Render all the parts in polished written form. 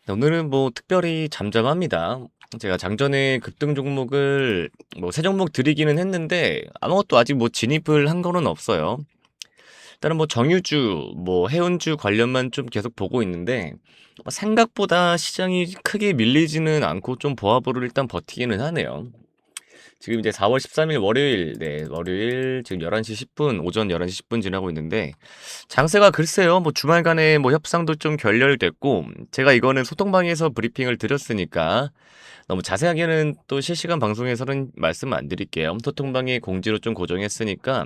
네, 오늘은 뭐 특별히 잠잠합니다. 제가 장전에 급등 종목을 뭐 세 종목 드리기는 했는데 아무것도 아직 뭐 진입을 한 거는 없어요. 일단은 뭐 정유주, 뭐 해운주 관련만 좀 계속 보고 있는데 뭐 생각보다 시장이 크게 밀리지는 않고 좀 보합으로 일단 버티기는 하네요. 지금 이제 4월 13일 월요일, 네, 월요일 지금 11시 10분, 오전 11시 10분 지나고 있는데 장세가 글쎄요, 뭐 주말간에 뭐 협상도 좀 결렬됐고 제가 이거는 소통방에서 브리핑을 드렸으니까 너무 자세하게는 또 실시간 방송에서는 말씀 안 드릴게요. 소통방에 공지로 좀 고정했으니까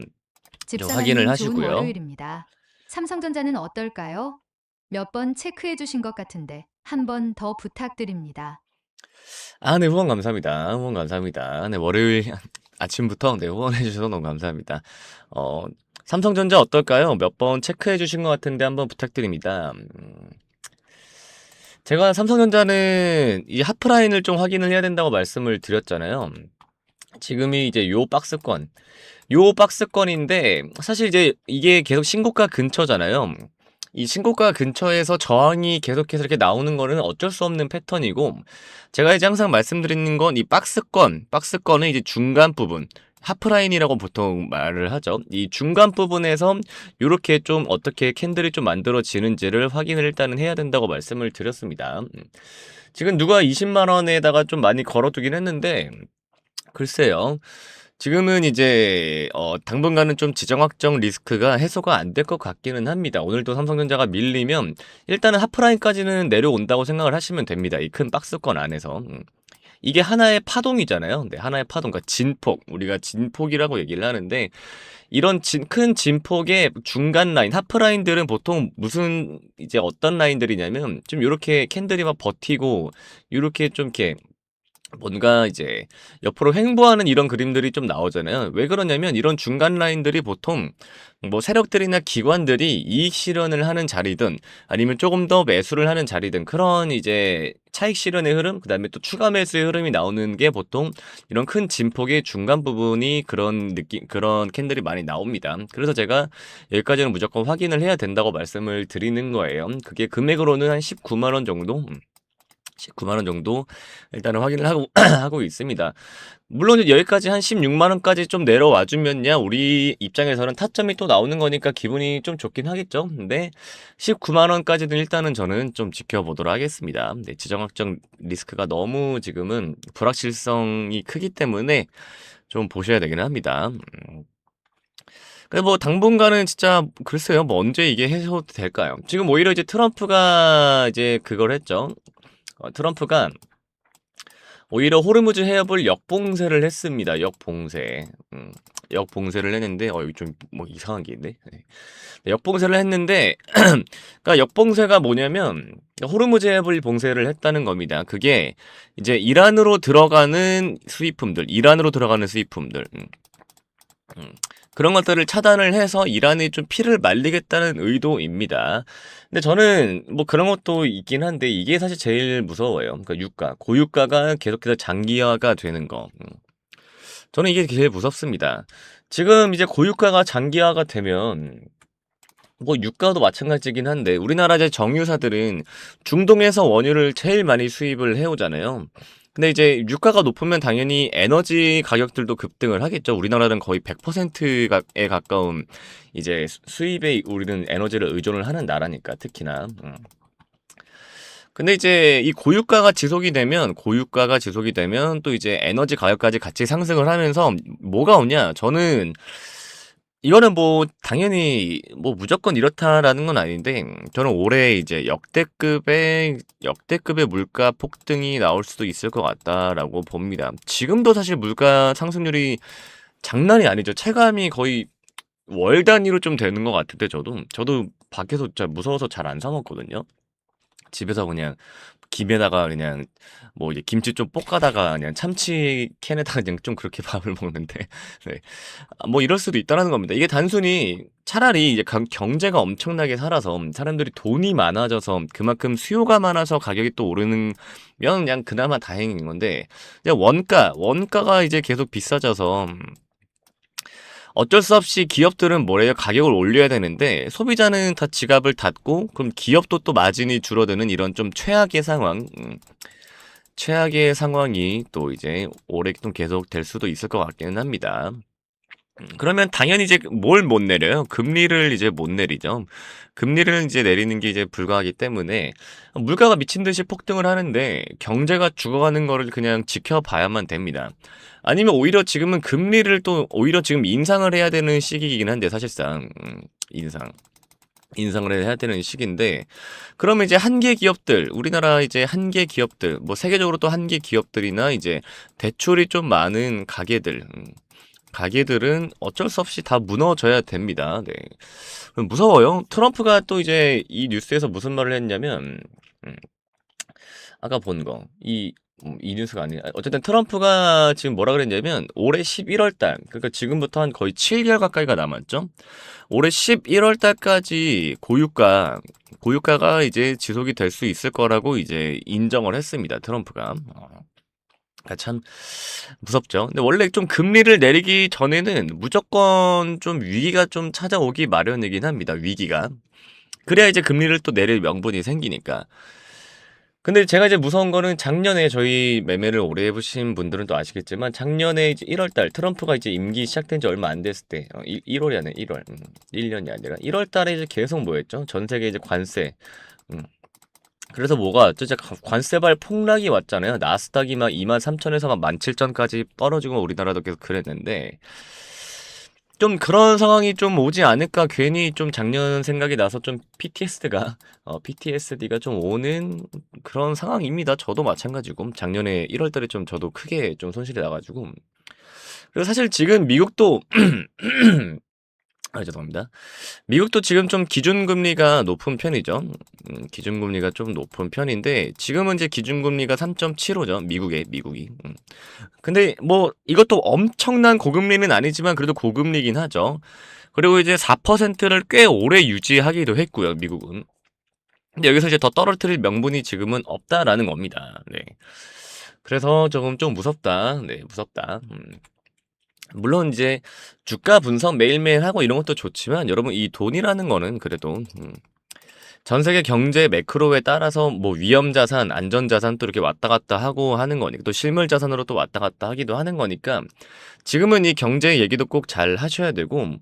좀 확인을 집사람님 좋은 하시고요. 월요일입니다. 삼성전자는 어떨까요? 몇 번 체크해 주신 것 같은데 한 번 더 부탁드립니다. 아, 네, 후원 감사합니다. 후원 감사합니다. 네, 월요일 아침부터 네, 후원해 주셔서 너무 감사합니다. 어, 삼성전자 어떨까요? 몇 번 체크해 주신 것 같은데 한번 부탁드립니다. 제가 삼성전자는 이 하프라인을 좀 확인을 해야 된다고 말씀을 드렸잖아요. 지금이 이제 요 박스권인데 사실 이제 이게 계속 신고가 근처잖아요. 이 신고가 근처에서 저항이 계속해서 이렇게 나오는 거는 어쩔 수 없는 패턴이고, 제가 이제 항상 말씀드리는 건 이 박스권은 이제 중간 부분, 하프라인이라고 보통 말을 하죠. 이 중간 부분에서 이렇게 좀 어떻게 캔들이 좀 만들어지는지를 확인을 일단은 해야 된다고 말씀을 드렸습니다. 지금 누가 20만 원에다가 좀 많이 걸어두긴 했는데 글쎄요. 지금은 이제 당분간은 좀 지정 확정 리스크가 해소가 안 될 것 같기는 합니다. 오늘도 삼성전자가 밀리면 일단은 하프라인까지는 내려온다고 생각을 하시면 됩니다. 이 큰 박스권 안에서. 이게 하나의 파동이잖아요. 네, 하나의 파동, 그러니까 진폭. 우리가 진폭이라고 얘기를 하는데 이런 큰 진폭의 중간 라인, 하프라인들은 보통 무슨 이제 어떤 라인들이냐면 좀 요렇게 캔들이 막 버티고 요렇게 좀 이렇게 뭔가 이제 옆으로 횡보하는 이런 그림들이 좀 나오잖아요. 왜 그러냐면 이런 중간 라인들이 보통 뭐 세력들이나 기관들이 이익 실현을 하는 자리든 아니면 조금 더 매수를 하는 자리든 그런 이제 차익 실현의 흐름, 그다음에 또 추가 매수의 흐름이 나오는 게 보통 이런 큰 진폭의 중간 부분이 그런 느낌, 그런 캔들이 많이 나옵니다. 그래서 제가 여기까지는 무조건 확인을 해야 된다고 말씀을 드리는 거예요. 그게 금액으로는 한 19만 원 정도? 19만 원 정도 일단은 확인을 하고 하고 있습니다. 물론 이제 여기까지 한 16만 원까지 좀 내려와 주면야 우리 입장에서는 타점이 또 나오는 거니까 기분이 좀 좋긴 하겠죠. 근데 19만 원까지는 일단은 저는 좀 지켜보도록 하겠습니다. 네, 지정 확정 리스크가 너무 지금은 불확실성이 크기 때문에 좀 보셔야 되기는 합니다. 근데 뭐 당분간은 진짜 글쎄요. 뭐 언제 이게 해소될까요? 지금 오히려 이제 트럼프가 이제 그걸 했죠. 트럼프가 오히려 호르무즈 해협을 역봉쇄를 했습니다. 역봉쇄. 역봉쇄를 했는데, 여기 좀 뭐 이상한 게 있네. 네. 네, 역봉쇄를 했는데, 그러니까 역봉쇄가 뭐냐면, 호르무즈 해협을 봉쇄를 했다는 겁니다. 그게 이제 이란으로 들어가는 수입품들. 음, 그런 것들을 차단을 해서 이란이 좀 피를 말리겠다는 의도입니다. 근데 저는 뭐 그런 것도 있긴 한데 이게 사실 제일 무서워요. 그러니까 고유가가 계속해서 장기화가 되는 거. 저는 이게 제일 무섭습니다. 지금 이제 고유가가 장기화가 되면 뭐 유가도 마찬가지긴 한데 우리나라 이제 정유사들은 중동에서 원유를 제일 많이 수입을 해오잖아요. 근데 이제 유가가 높으면 당연히 에너지 가격들도 급등을 하겠죠. 우리나라는 거의 100%에 가까운 이제 수입에 우리는 에너지를 의존을 하는 나라니까 특히나. 근데 이제 이 고유가가 지속이 되면 또 이제 에너지 가격까지 같이 상승을 하면서 뭐가 오냐? 저는 이거는 뭐 당연히 뭐 무조건 이렇다라는 건 아닌데 저는 올해 이제 역대급의 물가 폭등이 나올 수도 있을 것 같다라고 봅니다. 지금도 사실 물가 상승률이 장난이 아니죠. 체감이 거의 월 단위로 좀 되는 것 같은데 저도 밖에서 진짜 무서워서 잘 안 사 먹거든요. 집에서 그냥 김에다가 그냥 뭐 이제 김치 좀 볶아다가 그냥 참치 캔에다가 그냥 좀 그렇게 밥을 먹는데 네. 뭐 이럴 수도 있다라는 겁니다. 이게 단순히 차라리 이제 경제가 엄청나게 살아서 사람들이 돈이 많아져서 그만큼 수요가 많아서 가격이 또 오르는 면 그냥 그나마 다행인 건데 이제 원가가 이제 계속 비싸져서 어쩔 수 없이 기업들은 뭐래요? 가격을 올려야 되는데 소비자는 다 지갑을 닫고 그럼 기업도 또 마진이 줄어드는 이런 좀 최악의 상황. 최악의 상황이 또 이제 올해 좀 계속 될 수도 있을 것 같기는 합니다. 그러면 당연히 이제 뭘 못 내려요? 금리를 이제 못 내리죠. 금리를 이제 내리는 게 이제 불가하기 때문에 물가가 미친 듯이 폭등을 하는데 경제가 죽어가는 거를 그냥 지켜봐야만 됩니다. 아니면 오히려 지금은 금리를 또 오히려 지금 인상을 해야 되는 시기이긴 한데 사실상 인상을 해야 되는 시기인데 그러면 이제 한계 기업들 우리나라 이제 한계 기업들 뭐 세계적으로 또 한계 기업들이나 이제 대출이 좀 많은 가게들은 어쩔 수 없이 다 무너져야 됩니다. 네. 무서워요. 트럼프가 또 이제 이 뉴스에서 무슨 말을 했냐면, 아까 본 거, 이 뉴스가 아니야. 어쨌든 트럼프가 지금 뭐라 그랬냐면, 올해 11월 달, 그러니까 지금부터 한 거의 7개월 가까이가 남았죠? 올해 11월 달까지 고유가가 이제 지속이 될 수 있을 거라고 이제 인정을 했습니다. 트럼프가. 참 무섭죠. 근데 원래 좀 금리를 내리기 전에는 무조건 좀 위기가 좀 찾아오기 마련이긴 합니다. 위기가. 그래야 이제 금리를 또 내릴 명분이 생기니까. 근데 제가 이제 무서운 거는 작년에 저희 매매를 오래 해보신 분들은 또 아시겠지만 작년에 이제 1월 달 트럼프가 이제 임기 시작된 지 얼마 안 됐을 때 1월이 아니라 1월 1년이 아니라 1월 달에 이제 계속 뭐였죠? 전 세계 이제 관세 음, 그래서 뭐가 진짜 관세발 폭락이 왔잖아요. 나스닥이 막 23,000에서 막 17,000까지 떨어지고 우리나라도 계속 그랬는데 좀 그런 상황이 좀 오지 않을까 괜히 좀 작년 생각이 나서 좀 PTSD가 좀 오는 그런 상황입니다. 저도 마찬가지고 작년에 1월 달에 좀 저도 크게 좀 손실이 나가지고 그리고 사실 지금 미국도 죄송합니다. 미국도 지금 좀 기준금리가 높은 편이죠. 기준금리가 좀 높은 편인데 지금은 이제 기준금리가 3.75죠. 미국이. 근데 뭐 이것도 엄청난 고금리는 아니지만 그래도 고금리긴 하죠. 그리고 이제 4%를 꽤 오래 유지하기도 했고요. 미국은. 근데 여기서 이제 더 떨어뜨릴 명분이 지금은 없다라는 겁니다. 네. 그래서 조금 좀 무섭다. 네, 무섭다. 물론 이제 주가 분석 매일매일 하고 이런 것도 좋지만 여러분 이 돈이라는 거는 그래도 전 세계 경제 매크로에 따라서 뭐 위험 자산, 안전 자산 또 이렇게 왔다 갔다 하고 하는 거니까 또 실물 자산으로 또 왔다 갔다 하기도 하는 거니까 지금은 이 경제 얘기도 꼭 잘 하셔야 되고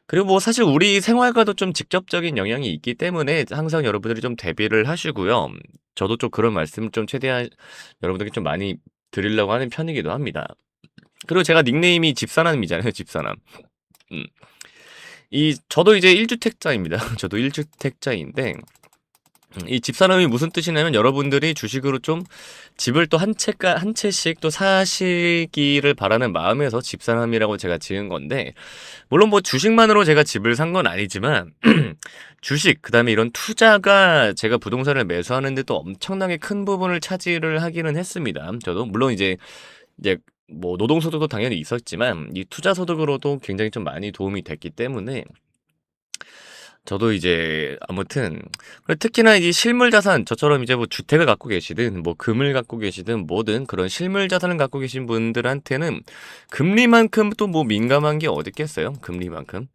그리고 뭐 사실 우리 생활과도 좀 직접적인 영향이 있기 때문에 항상 여러분들이 좀 대비를 하시고요. 저도 좀 그런 말씀 좀 최대한 여러분들께 좀 많이 드리려고 하는 편이기도 합니다. 그리고 제가 닉네임이 집사람이잖아요, 집사람. 음. 저도 이제 1주택자입니다. 저도 1주택자인데, 이 집사람이 무슨 뜻이냐면 여러분들이 주식으로 좀 집을 또 한 채씩 또 사시기를 바라는 마음에서 집사람이라고 제가 지은 건데, 물론 뭐 주식만으로 제가 집을 산 건 아니지만, 주식, 그 다음에 이런 투자가 제가 부동산을 매수하는데 또 엄청나게 큰 부분을 차지를 하기는 했습니다. 저도, 물론 이제 뭐 노동소득도 당연히 있었지만 이 투자소득으로도 굉장히 좀 많이 도움이 됐기 때문에 저도 이제 아무튼 특히나 이 실물 자산 저처럼 이제 뭐 주택을 갖고 계시든 뭐 금을 갖고 계시든 뭐든 그런 실물 자산을 갖고 계신 분들한테는 금리만큼 또 뭐 민감한 게 어디 있겠어요? 금리만큼.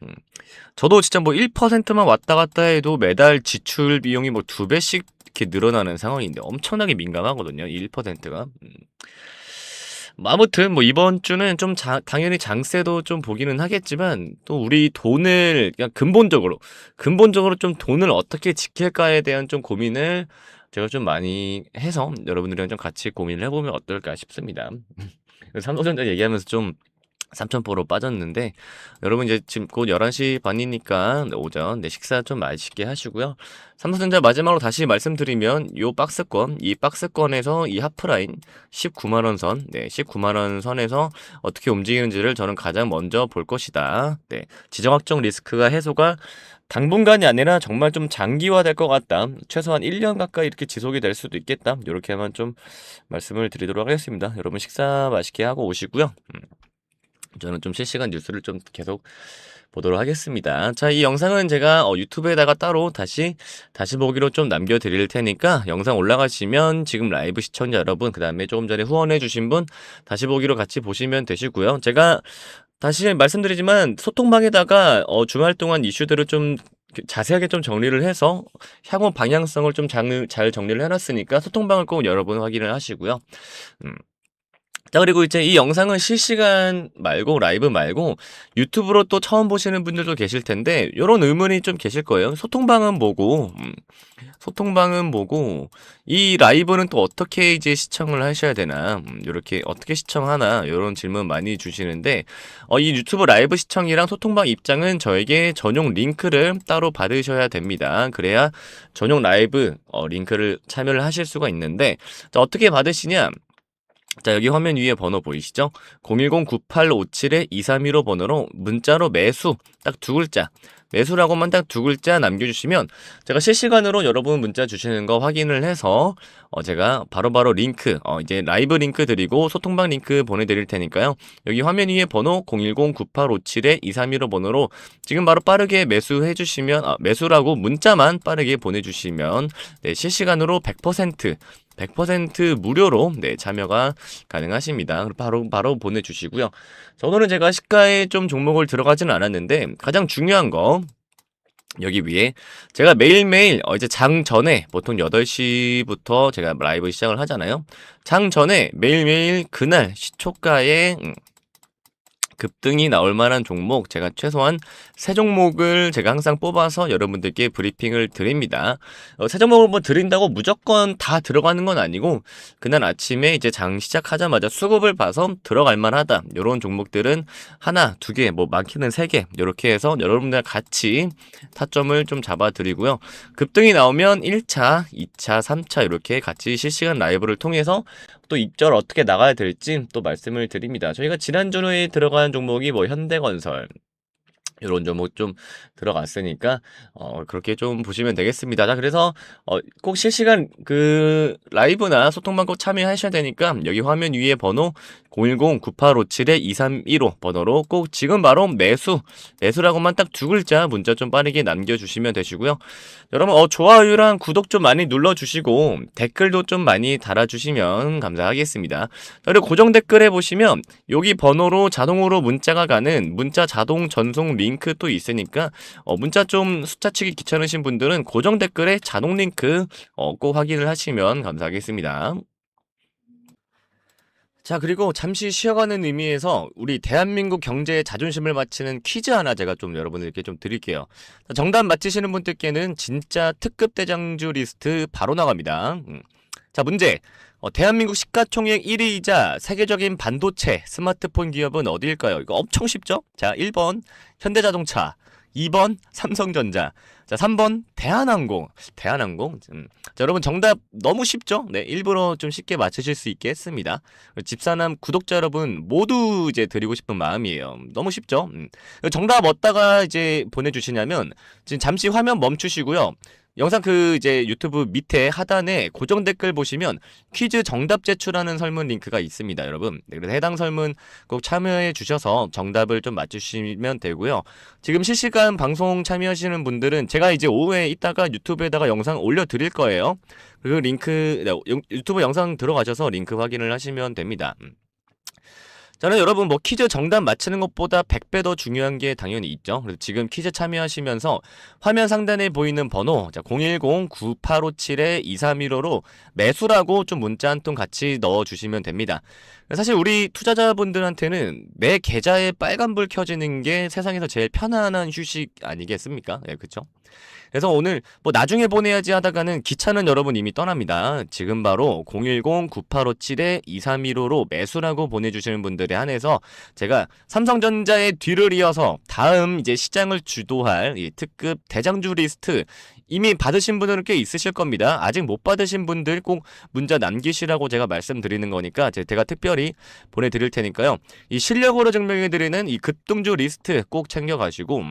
저도 진짜 뭐 1%만 왔다 갔다 해도 매달 지출 비용이 뭐 2배씩 이렇게 늘어나는 상황인데 엄청나게 민감하거든요. 1%가. 아무튼 뭐 이번 주는 좀 당연히 장세도 좀 보기는 하겠지만 또 우리 돈을 그냥 근본적으로 좀 돈을 어떻게 지킬까에 대한 좀 고민을 제가 좀 많이 해서 여러분들이랑 좀 같이 고민을 해보면 어떨까 싶습니다. 삼성전자 얘기하면서 좀 3,000%로 빠졌는데 여러분 이제 지금 곧 11시 반이니까 오전 식사 좀 맛있게 하시고요. 삼성전자 마지막으로 다시 말씀드리면 이 박스권에서 이 하프라인 19만원 선, 19만원 선에서 어떻게 움직이는지를 저는 가장 먼저 볼 것이다. 지정 확정 리스크가 해소가 당분간이 아니라 정말 좀 장기화될 것 같다. 최소한 1년 가까이 이렇게 지속이 될 수도 있겠다. 이렇게만 좀 말씀을 드리도록 하겠습니다. 여러분 식사 맛있게 하고 오시고요. 저는 좀 실시간 뉴스를 좀 계속 보도록 하겠습니다. 자, 이 영상은 제가 유튜브에다가 따로 다시 보기로 좀 남겨드릴 테니까 영상 올라가시면 지금 라이브 시청자 여러분, 그 다음에 조금 전에 후원해주신 분 다시 보기로 같이 보시면 되시고요. 제가 다시 말씀드리지만 소통방에다가 주말 동안 이슈들을 좀 자세하게 좀 정리를 해서 향후 방향성을 좀 잘 정리를 해놨으니까 소통방을 꼭 여러분 확인을 하시고요. 음. 자, 그리고 이제 이 영상은 실시간 말고 라이브 말고 유튜브로 또 처음 보시는 분들도 계실 텐데 요런 의문이 좀 계실 거예요. 소통방은 뭐고 이 라이브는 또 어떻게 이제 시청을 하셔야 되나 요렇게 어떻게 시청하나 요런 질문 많이 주시는데 이 유튜브 라이브 시청이랑 소통방 입장은 저에게 전용 링크를 따로 받으셔야 됩니다. 그래야 전용 라이브 링크를 참여를 하실 수가 있는데 자, 어떻게 받으시냐. 자, 여기 화면 위에 번호 보이시죠? 010-9857-2315 번호로 문자로 매수 딱 두 글자, 매수라고만 딱 두 글자 남겨주시면 제가 실시간으로 여러분 문자 주시는 거 확인을 해서 제가 바로바로 링크, 이제 라이브 링크 드리고 소통방 링크 보내드릴 테니까요. 여기 화면 위에 번호 010-9857-2315 번호로 지금 바로 빠르게 매수해주시면, 매수라고 문자만 빠르게 보내주시면 네, 실시간으로 100% 무료로 네, 참여가 가능하십니다. 바로 보내주시고요. 자, 오늘은 제가 시가에 좀 종목을 들어가지는 않았는데 가장 중요한 거 여기 위에 제가 매일매일 이제 장 전에 보통 8시부터 제가 라이브 시작을 하잖아요. 장 전에 매일매일 그날 시초가에 급등이 나올 만한 종목 제가 최소한 3종목을 제가 항상 뽑아서 여러분들께 브리핑을 드립니다. 3종목을 뭐 드린다고 무조건 다 들어가는 건 아니고 그날 아침에 이제 장 시작하자마자 수급을 봐서 들어갈 만하다. 이런 종목들은 하나, 2개, 뭐 많게는 3개 이렇게 해서 여러분들 같이 타점을 좀 잡아 드리고요. 급등이 나오면 1차, 2차, 3차 이렇게 같이 실시간 라이브를 통해서 또 입절 어떻게 나가야 될지 또 말씀을 드립니다. 저희가 지난주에 들어간 종목이 뭐 현대건설 이런 종목 좀 들어갔으니까 그렇게 좀 보시면 되겠습니다. 자, 그래서 꼭 실시간 그 라이브나 소통방 꼭 참여하셔야 되니까 여기 화면 위에 번호 010-9857-2315 번호로 꼭 지금 바로 매수라고만 딱 두 글자 문자 좀 빠르게 남겨주시면 되시고요. 여러분 좋아요랑 구독 좀 많이 눌러주시고 댓글도 좀 많이 달아주시면 감사하겠습니다. 그리고 고정 댓글에 보시면 여기 번호로 자동으로 문자가 가는 문자 자동 전송 링크 또 있으니까 문자 좀 숫자 치기 귀찮으신 분들은 고정 댓글에 자동 링크 꼭 확인을 하시면 감사하겠습니다. 자, 그리고 잠시 쉬어가는 의미에서 우리 대한민국 경제의 자존심을 맞추는 퀴즈 하나 제가 좀 여러분들께 좀 드릴게요. 자, 정답 맞히시는 분들께는 진짜 특급 대장주 리스트 바로 나갑니다. 자, 문제. 대한민국 시가총액 1위이자 세계적인 반도체, 스마트폰 기업은 어디일까요? 이거 엄청 쉽죠? 자, 1번 현대자동차, 2번 삼성전자, 자, 3번 대한항공. 자, 여러분 정답 너무 쉽죠? 네, 일부러 좀 쉽게 맞추실 수 있게 했습니다. 집사남 구독자 여러분 모두 이제 드리고 싶은 마음이에요. 너무 쉽죠? 정답 어디다가 이제 보내주시냐면 지금 잠시 화면 멈추시고요. 영상 이제 유튜브 밑에 하단에 고정 댓글 보시면 퀴즈 정답 제출하는 설문 링크가 있습니다, 여러분. 네, 그래서 해당 설문 꼭 참여해 주셔서 정답을 좀 맞추시면 되고요. 지금 실시간 방송 참여하시는 분들은 제가 이제 오후에 이따가 유튜브에다가 영상 올려드릴 거예요. 그 링크, 유튜브 영상 들어가셔서 링크 확인을 하시면 됩니다. 저는 여러분 뭐 퀴즈 정답 맞히는 것보다 100배 더 중요한 게 당연히 있죠. 그래서 지금 퀴즈 참여하시면서 화면 상단에 보이는 번호 010-9857-2315로 매수라고 좀 문자 한 통 같이 넣어주시면 됩니다. 사실 우리 투자자분들한테는 내 계좌에 빨간불 켜지는 게 세상에서 제일 편안한 휴식 아니겠습니까? 네, 그쵸? 그래서 오늘 뭐 나중에 보내야지 하다가는 기차는 여러분 이미 떠납니다. 지금 바로 010-9857-2315로 매수라고 보내주시는 분들에 한해서 제가 삼성전자의 뒤를 이어서 다음 이제 시장을 주도할 이 특급 대장주 리스트 이미 받으신 분들은 꽤 있으실 겁니다. 아직 못 받으신 분들 꼭 문자 남기시라고 제가 말씀드리는 거니까 제가 특별히 보내드릴 테니까요. 이 실력으로 증명해드리는 이 급등주 리스트 꼭 챙겨가시고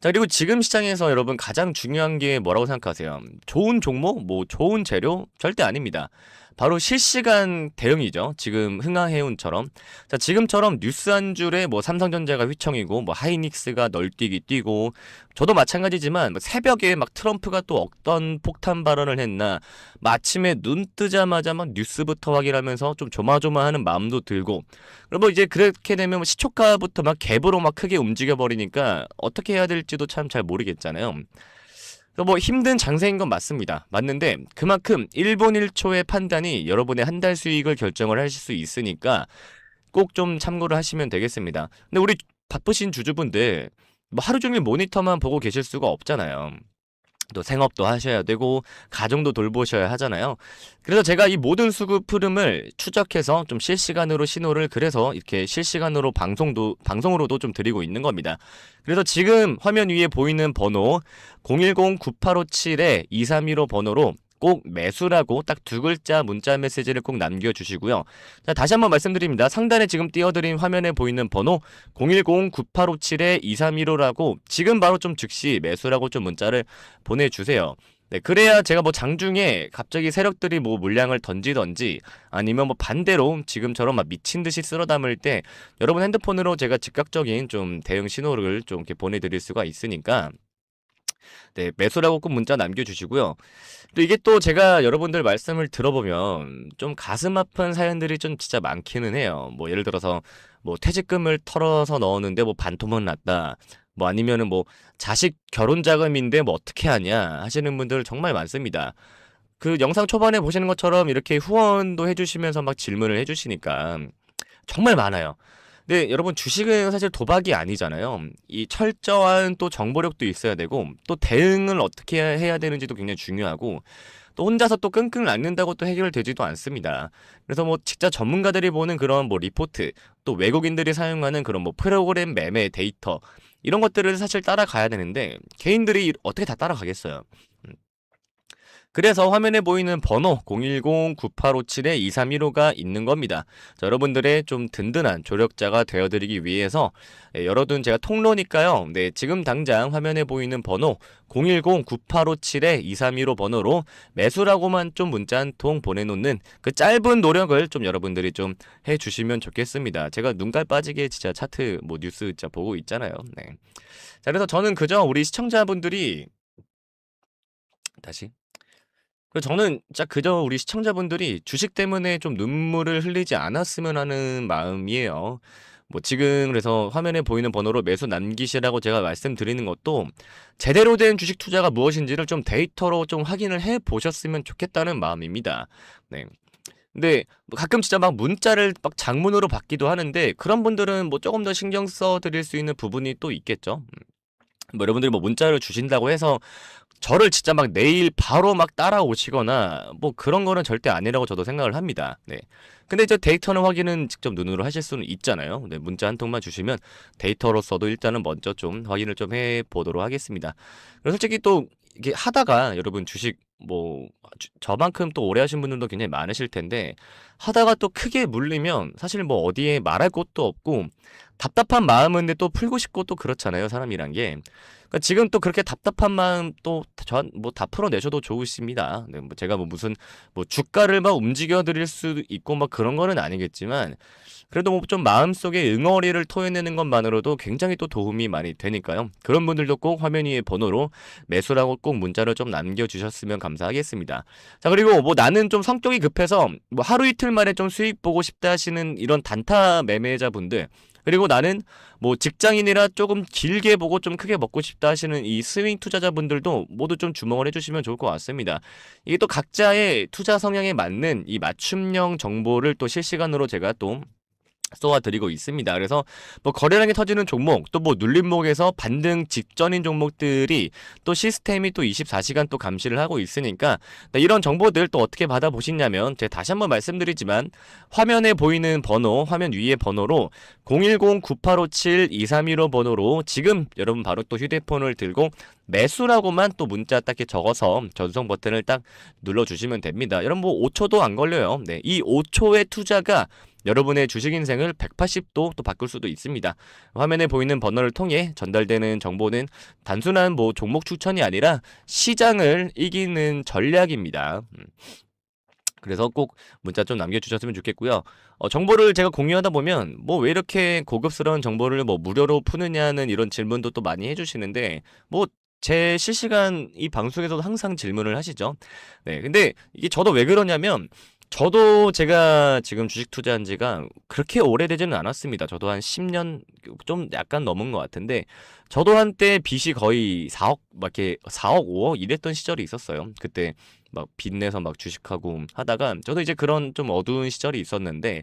자, 그리고 지금 시장에서 여러분 가장 중요한 게 뭐라고 생각하세요? 좋은 종목? 뭐 좋은 재료? 절대 아닙니다. 바로 실시간 대응이죠. 지금 흥하해운처럼. 자, 지금처럼 뉴스 한 줄에 뭐 삼성전자가 휘청이고 뭐 하이닉스가 널뛰기 뛰고 저도 마찬가지지만 뭐 새벽에 막 트럼프가 또 어떤 폭탄 발언을 했나 아침에 눈 뜨자마자 막 뉴스부터 확인하면서 좀 조마조마하는 마음도 들고 그리고 뭐 이제 그렇게 되면 뭐 시초가부터 막 갭으로 막 크게 움직여 버리니까 어떻게 해야 될지도 참 잘 모르겠잖아요. 뭐 힘든 장세인 건 맞습니다. 맞는데 그만큼 1분 1초의 판단이 여러분의 한 달 수익을 결정을 하실 수 있으니까 꼭 좀 참고를 하시면 되겠습니다. 근데 우리 바쁘신 주주분들 뭐 하루 종일 모니터만 보고 계실 수가 없잖아요. 또 생업도 하셔야 되고 가정도 돌보셔야 하잖아요. 그래서 제가 이 모든 수급 흐름을 추적해서 좀 실시간으로 신호를 그래서 이렇게 실시간으로 방송으로도 좀 드리고 있는 겁니다. 그래서 지금 화면 위에 보이는 번호 010-9857-2315 번호로 꼭 매수라고 딱 두 글자 문자 메시지를 꼭 남겨주시고요. 자, 다시 한번 말씀드립니다. 상단에 지금 띄워드린 화면에 보이는 번호 010-9857-2315라고 지금 바로 좀 즉시 매수라고 좀 문자를 보내주세요. 네, 그래야 제가 뭐 장중에 갑자기 세력들이 뭐 물량을 던지던지 아니면 뭐 반대로 지금처럼 막 미친 듯이 쓸어 담을 때 여러분 핸드폰으로 제가 즉각적인 좀 대응 신호를 좀 이렇게 보내드릴 수가 있으니까 네, 매수라고 꼭 문자 남겨주시고요. 또 이게 또 제가 여러분들 말씀을 들어보면 좀 가슴 아픈 사연들이 좀 진짜 많기는 해요. 뭐 예를 들어서 뭐 퇴직금을 털어서 넣었는데 뭐 반토막 났다. 뭐 아니면은 뭐 자식 결혼 자금인데 뭐 어떻게 하냐 하시는 분들 정말 많습니다. 그 영상 초반에 보시는 것처럼 이렇게 후원도 해주시면서 막 질문을 해주시니까 정말 많아요. 근데 여러분 주식은 사실 도박이 아니잖아요. 이 철저한 또 정보력도 있어야 되고 또 대응을 어떻게 해야 되는지도 굉장히 중요하고 또 혼자서 또 끙끙 앓는다고 또 해결되지도 않습니다. 그래서 뭐 진짜 전문가들이 보는 그런 뭐 리포트 또 외국인들이 사용하는 그런 뭐 프로그램 매매 데이터 이런 것들을 사실 따라가야 되는데 개인들이 어떻게 다 따라가겠어요. 그래서 화면에 보이는 번호 010-9857-2315가 있는 겁니다. 자, 여러분들의 좀 든든한 조력자가 되어드리기 위해서 열어둔 제가 통로니까요. 네, 지금 당장 화면에 보이는 번호 010-9857-2315 번호로 매수라고만 좀 문자 한 통 보내놓는 그 짧은 노력을 좀 여러분들이 좀 해주시면 좋겠습니다. 제가 눈깔 빠지게 진짜 차트 뭐 뉴스 진짜 보고 있잖아요. 네. 자, 그래서 저는 그저 우리 시청자분들이 다시 그래서 저는 진짜 그저 우리 시청자분들이 주식 때문에 좀 눈물을 흘리지 않았으면 하는 마음이에요. 뭐 지금 그래서 화면에 보이는 번호로 매수 남기시라고 제가 말씀드리는 것도 제대로 된 주식 투자가 무엇인지를 좀 데이터로 좀 확인을 해 보셨으면 좋겠다는 마음입니다. 네. 근데 뭐 가끔 진짜 막 문자를 막 장문으로 받기도 하는데 그런 분들은 뭐 조금 더 신경 써 드릴 수 있는 부분이 또 있겠죠. 뭐 여러분들이 뭐 문자를 주신다고 해서 저를 진짜 막 내일 바로 막 따라오시거나 뭐 그런 거는 절대 아니라고 저도 생각을 합니다. 네. 근데 이제 데이터는 확인은 직접 눈으로 하실 수는 있잖아요. 네, 문자 한 통만 주시면 데이터로서도 일단은 먼저 좀 확인을 좀 해보도록 하겠습니다. 그리고 솔직히 또 이게 하다가 여러분 주식 뭐 저만큼 또 오래 하신 분들도 굉장히 많으실 텐데 하다가 또 크게 물리면 사실 뭐 어디에 말할 곳도 없고 답답한 마음은 또 풀고 싶고 또 그렇잖아요, 사람이란 게. 그러니까 지금 또 그렇게 답답한 마음 또 전 뭐 다 풀어내셔도 좋으십니다. 네, 뭐 제가 뭐 무슨 뭐 주가를 막 움직여 드릴 수 있고 막 그런 거는 아니겠지만 그래도 뭐 좀 마음속에 응어리를 토해내는 것만으로도 굉장히 또 도움이 많이 되니까요. 그런 분들도 꼭 화면 위에 번호로 매수라고 꼭 문자를 좀 남겨주셨으면 감사하겠습니다. 자, 그리고 뭐 나는 좀 성격이 급해서 뭐 하루 이틀 만에 좀 수익 보고 싶다 하시는 이런 단타 매매자분들 그리고 나는 뭐 직장인이라 조금 길게 보고 좀 크게 먹고 싶다 하시는 이 스윙 투자자분들도 모두 좀 주목을 해주시면 좋을 것 같습니다. 이게 또 각자의 투자 성향에 맞는 이 맞춤형 정보를 또 실시간으로 제가 또 쏘아드리고 있습니다. 그래서 뭐 거래량이 터지는 종목 또 뭐 눌림목에서 반등 직전인 종목들이 또 시스템이 또 24시간 또 감시를 하고 있으니까 이런 정보들 또 어떻게 받아보시냐면 제가 다시 한번 말씀드리지만 화면에 보이는 번호 화면 위에 번호로 010-9857-2315 번호로 지금 여러분 바로 또 휴대폰을 들고 매수라고만 또 문자 딱 이렇게 적어서 전송 버튼을 딱 눌러주시면 됩니다. 여러분 뭐 5초도 안 걸려요. 네, 이 5초의 투자가 여러분의 주식 인생을 180도 또 바꿀 수도 있습니다. 화면에 보이는 번호를 통해 전달되는 정보는 단순한 뭐 종목 추천이 아니라 시장을 이기는 전략입니다. 그래서 꼭 문자 좀 남겨주셨으면 좋겠고요. 정보를 제가 공유하다 보면 뭐 왜 이렇게 고급스러운 정보를 뭐 무료로 푸느냐는 이런 질문도 또 많이 해주시는데 뭐 제 실시간 이 방송에서도 항상 질문을 하시죠. 네, 근데 이게 저도 왜 그러냐면 저도 제가 지금 주식 투자한 지가 그렇게 오래되지는 않았습니다. 저도 한 10년 좀 약간 넘은 것 같은데 저도 한때 빚이 거의 4억 막 이렇게 4억 5억 이랬던 시절이 있었어요. 그때 막 빚내서 막 주식하고 하다가 저도 이제 그런 좀 어두운 시절이 있었는데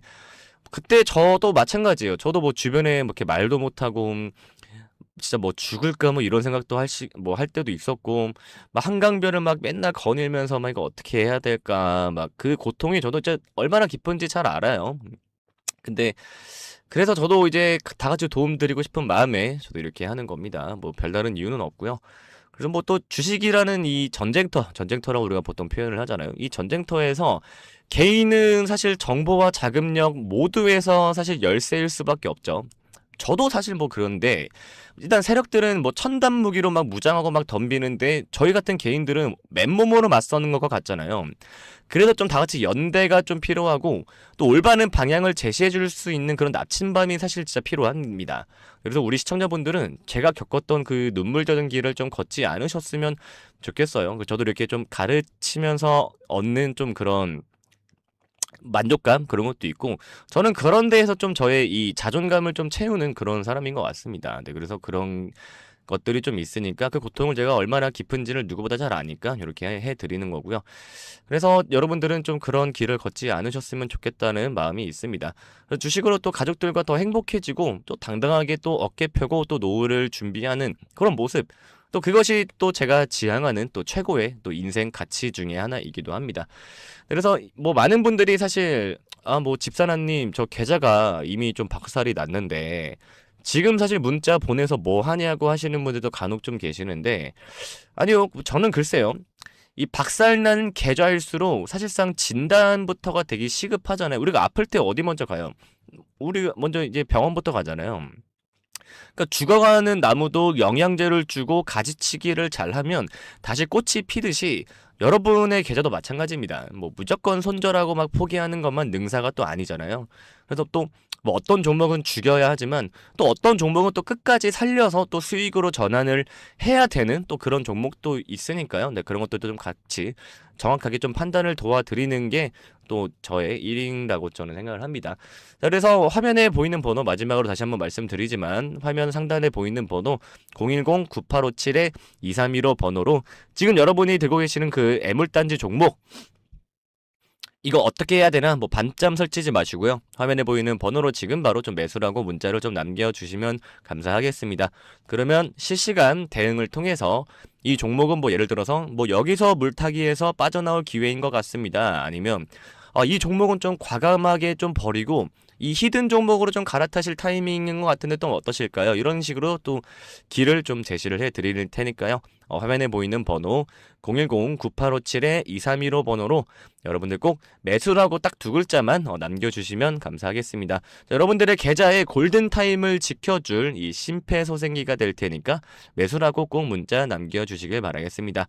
그때 저도 마찬가지예요. 저도 뭐 주변에 뭐 이렇게 말도 못하고 진짜 뭐 죽을까 뭐 이런 생각도 뭐 할 때도 있었고 막 한강변을 막 맨날 거닐면서 막 이거 어떻게 해야 될까 막 그 고통이 저도 진짜 얼마나 깊은지 잘 알아요. 근데 그래서 저도 이제 다 같이 도움 드리고 싶은 마음에 저도 이렇게 하는 겁니다. 뭐 별다른 이유는 없고요. 그래서 뭐 또 주식이라는 이 전쟁터라고 우리가 보통 표현을 하잖아요. 이 전쟁터에서 개인은 사실 정보와 자금력 모두에서 사실 열세일 수밖에 없죠. 저도 사실 뭐 그런데 일단 세력들은 뭐 첨단 무기로 막 무장하고 막 덤비는데 저희 같은 개인들은 맨몸으로 맞서는 것과 같잖아요. 그래서 좀 다 같이 연대가 좀 필요하고 또 올바른 방향을 제시해 줄 수 있는 그런 나침반이 사실 진짜 필요합니다. 그래서 우리 시청자분들은 제가 겪었던 그 눈물 젖은 길을 좀 걷지 않으셨으면 좋겠어요. 저도 이렇게 좀 가르치면서 얻는 좀 그런 만족감 그런 것도 있고 저는 그런 데에서 좀 저의 이 자존감을 좀 채우는 그런 사람인 것 같습니다. 네, 그래서 그런 것들이 좀 있으니까 그 고통을 제가 얼마나 깊은지를 누구보다 잘 아니까 이렇게 해드리는 거고요. 그래서 여러분들은 좀 그런 길을 걷지 않으셨으면 좋겠다는 마음이 있습니다. 그래서 주식으로 또 가족들과 더 행복해지고 또 당당하게 또 어깨 펴고 또 노후를 준비하는 그런 모습 또 그것이 또 제가 지향하는 또 최고의 또 인생 가치 중에 하나이기도 합니다. 그래서 뭐 많은 분들이 사실 뭐 집사나님 저 계좌가 이미 좀 박살이 났는데 지금 사실 문자 보내서 뭐 하냐고 하시는 분들도 간혹 좀 계시는데 아니요 저는 글쎄요 이 박살난 계좌일수록 사실상 진단부터가 되게 시급하잖아요. 우리가 아플 때 어디 먼저 가요? 우리 먼저 이제 병원부터 가잖아요. 그러니까 죽어가는 나무도 영양제를 주고 가지치기를 잘하면 다시 꽃이 피듯이 여러분의 계좌도 마찬가지입니다. 뭐 무조건 손절하고 막 포기하는 것만 능사가 또 아니잖아요. 그래서 또 뭐 어떤 종목은 죽여야 하지만 또 어떤 종목은 또 끝까지 살려서 또 수익으로 전환을 해야 되는 또 그런 종목도 있으니까요. 네, 그런 것들도 좀 같이 정확하게 좀 판단을 도와드리는 게 또 저의 일이라고 저는 생각을 합니다. 자, 그래서 화면에 보이는 번호 마지막으로 다시 한번 말씀드리지만 화면 상단에 보이는 번호 010-9857-2315 번호로 지금 여러분이 들고 계시는 그 애물단지 종목 이거 어떻게 해야 되나 뭐 반점 설치지 마시고요. 화면에 보이는 번호로 지금 바로 좀 매수라고 문자를 좀 남겨주시면 감사하겠습니다. 그러면 실시간 대응을 통해서 이 종목은 뭐 예를 들어서 뭐 여기서 물타기에서 빠져나올 기회인 것 같습니다. 아니면 이 종목은 좀 과감하게 좀 버리고 이 히든 종목으로 좀 갈아타실 타이밍인 것 같은데 또 어떠실까요? 이런 식으로 또 길을 좀 제시를 해드릴 테니까요. 화면에 보이는 번호 010-9857-2315 번호로 여러분들 꼭 매수라고 딱 두 글자만 남겨주시면 감사하겠습니다. 자, 여러분들의 계좌의 골든타임을 지켜줄 이 심폐소생기가 될 테니까 매수라고 꼭 문자 남겨주시길 바라겠습니다.